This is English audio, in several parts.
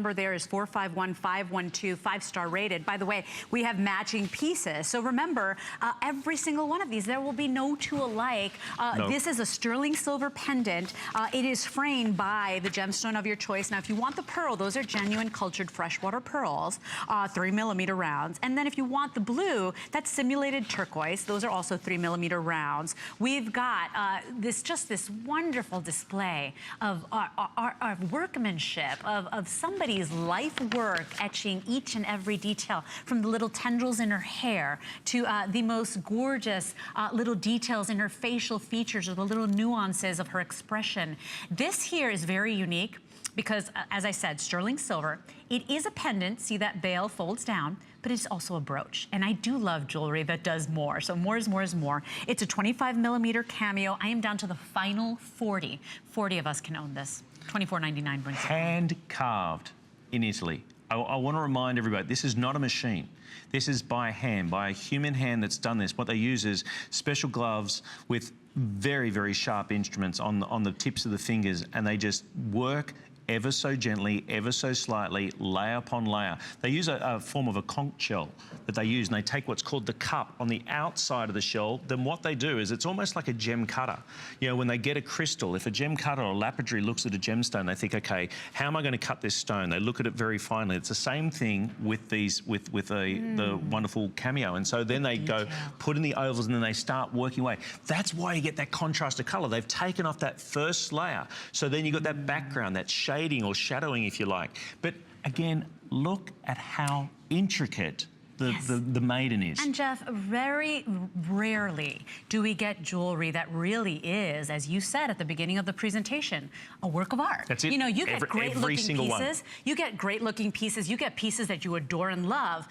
Number there is 451512, 5-star rated. By the way, we have matching pieces. So remember, every single one of these, there will be no two alike. Nope. This is a sterling silver pendant. It is framed by the gemstone of your choice. Now, if you want the pearl, those are genuine cultured freshwater pearls, 3mm rounds. And then if you want the blue, that's simulated turquoise. Those are also 3mm rounds. We've got this wonderful display of our workmanship, of somebody's life work etching each and every detail, from the little tendrils in her hair to the most gorgeous little details in her facial features or the little nuances of her expression. This here is very unique because, as I said, sterling silver. It is a pendant. See that bail folds down, but it's also a brooch. And I do love jewelry that does more. So more is more is more. It's a 25mm Cameo. I am down to the final 40. 40 of us can own this. $24.99 brings it. Hand carved in Italy. I want to remind everybody, this is not a machine. This is by hand, by a human hand that's done this. What they use is special gloves with very, very sharp instruments on the tips of the fingers, and they just work ever so gently, ever so slightly, layer upon layer. They use a form of a conch shell that they use, and they take what's called the cup on the outside of the shell. Then what they do is, it's almost like a gem cutter. You know, when they get a crystal, if a gem cutter or a lapidary looks at a gemstone, they think, okay, how am I going to cut this stone? They look at it very finely. It's the same thing with these, with the wonderful Cameo. And so then they go put in the ovals, and then they start working away. That's why you get that contrast of color. They've taken off that first layer. So then you've got that background, that shading or shadowing, if you like. But again, look at how intricate the maiden is. And Jeff, very rarely do we get jewelry that really is, as you said at the beginning of the presentation, a work of art. That's it. You know, you get great looking pieces. One. You get great looking pieces. You get pieces that you adore and love.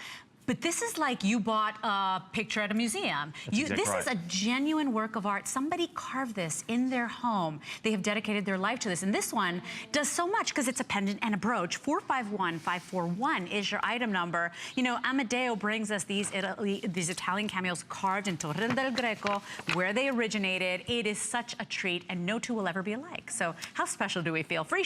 But this is like you bought a picture at a museum. This is a genuine work of art. Somebody carved this in their home. They have dedicated their life to this. And this one does so much because it's a pendant and a brooch. 451541 is your item number. You know, Amedeo brings us these Italian cameos carved in Torre del Greco, where they originated. It is such a treat, and no two will ever be alike. So how special do we feel? Free